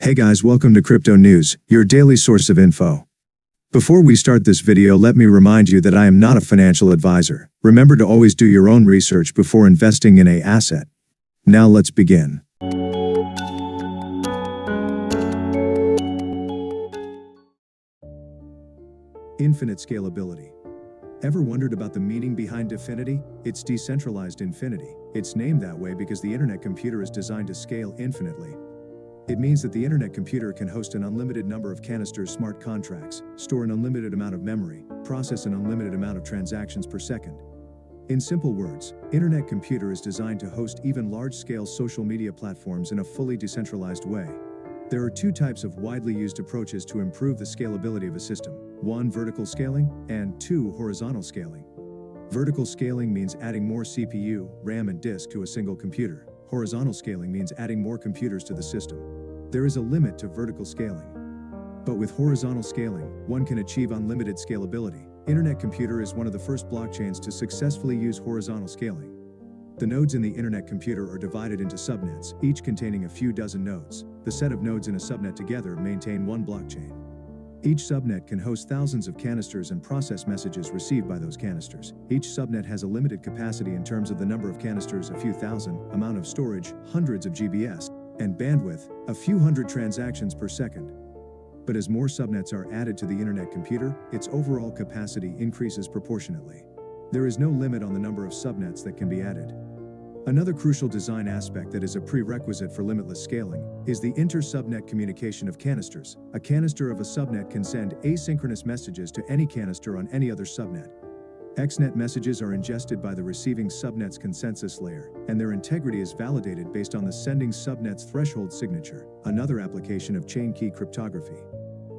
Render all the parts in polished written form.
Hey guys, welcome to Crypto News, your daily source of info. Before we start this video, let me remind you that I am not a financial advisor. Remember to always do your own research before investing in an asset. Now let's begin. Infinite scalability. Ever wondered about the meaning behind DEFINITY? It's decentralized infinity. It's named that way because the internet computer is designed to scale infinitely. It means that the internet computer can host an unlimited number of canisters smart contracts, store an unlimited amount of memory, process an unlimited amount of transactions per second. In simple words, internet computer is designed to host even large-scale social media platforms in a fully decentralized way. There are two types of widely used approaches to improve the scalability of a system. One, vertical scaling, and two, horizontal scaling. Vertical scaling means adding more CPU, RAM, and disk to a single computer. Horizontal scaling means adding more computers to the system. There is a limit to vertical scaling. But with horizontal scaling, one can achieve unlimited scalability. Internet computer is one of the first blockchains to successfully use horizontal scaling. The nodes in the internet computer are divided into subnets, each containing a few dozen nodes. The set of nodes in a subnet together maintain one blockchain. Each subnet can host thousands of canisters and process messages received by those canisters. Each subnet has a limited capacity in terms of the number of canisters, a few thousand, amount of storage, hundreds of GBs, and bandwidth, a few hundred transactions per second. But as more subnets are added to the internet computer, its overall capacity increases proportionately. There is no limit on the number of subnets that can be added. Another crucial design aspect that is a prerequisite for limitless scaling is the inter-subnet communication of canisters. A canister of a subnet can send asynchronous messages to any canister on any other subnet. XNet messages are ingested by the receiving subnet's consensus layer, and their integrity is validated based on the sending subnet's threshold signature, another application of chain key cryptography.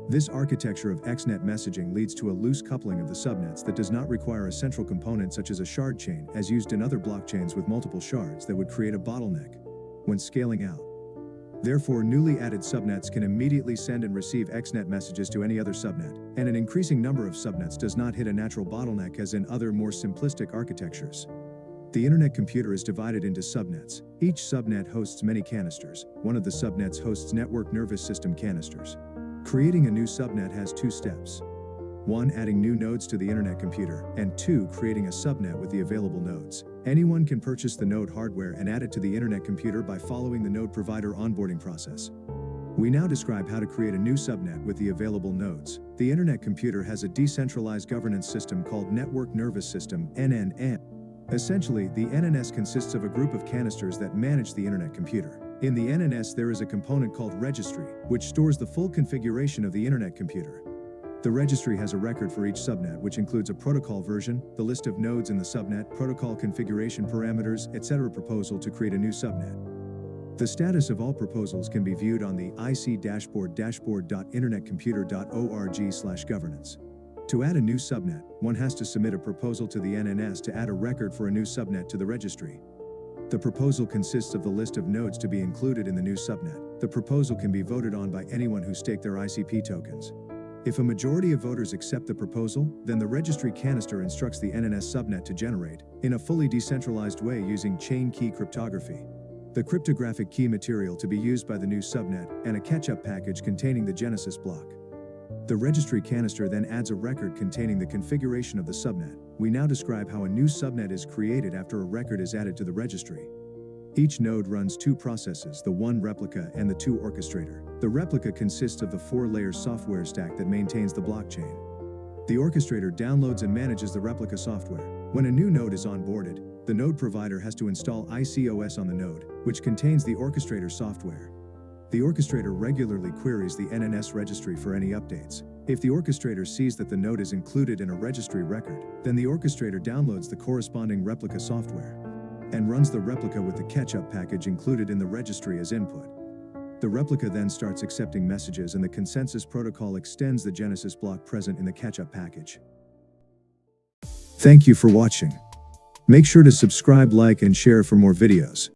This architecture of XNet messaging leads to a loose coupling of the subnets that does not require a central component such as a shard chain as used in other blockchains with multiple shards that would create a bottleneck when scaling out. Therefore, newly added subnets can immediately send and receive XNet messages to any other subnet, and an increasing number of subnets does not hit a natural bottleneck as in other more simplistic architectures. The internet computer is divided into subnets. Each subnet hosts many canisters. One of the subnets hosts network nervous system canisters. Creating a new subnet has two steps. One, adding new nodes to the internet computer, and two, creating a subnet with the available nodes. Anyone can purchase the node hardware and add it to the internet computer by following the node provider onboarding process. We now describe how to create a new subnet with the available nodes. The internet computer has a decentralized governance system called Network Nervous System, NNS. Essentially, the NNS consists of a group of canisters that manage the internet computer. In the NNS, there is a component called registry, which stores the full configuration of the internet computer. The registry has a record for each subnet, which includes a protocol version, the list of nodes in the subnet, protocol configuration parameters, etc. Proposal to create a new subnet. The status of all proposals can be viewed on the IC dashboard.internetcomputer.org/governance. To add a new subnet, one has to submit a proposal to the NNS to add a record for a new subnet to the registry. The proposal consists of the list of nodes to be included in the new subnet. The proposal can be voted on by anyone who staked their ICP tokens. If a majority of voters accept the proposal, then the registry canister instructs the NNS subnet to generate, in a fully decentralized way using chain key cryptography, the cryptographic key material to be used by the new subnet, and a catch-up package containing the genesis block. The registry canister then adds a record containing the configuration of the subnet. We now describe how a new subnet is created after a record is added to the registry. Each node runs two processes, the one replica and the two orchestrator. The replica consists of the four-layer software stack that maintains the blockchain. The orchestrator downloads and manages the replica software. When a new node is onboarded, the node provider has to install ICOS on the node, which contains the orchestrator software. The orchestrator regularly queries the NNS registry for any updates. If the orchestrator sees that the node is included in a registry record, then the orchestrator downloads the corresponding replica software and runs the replica with the catch-up package included in the registry as input. The replica then starts accepting messages and the consensus protocol extends the genesis block present in the catch-up package. Thank you for watching. Make sure to subscribe, like, and share for more videos.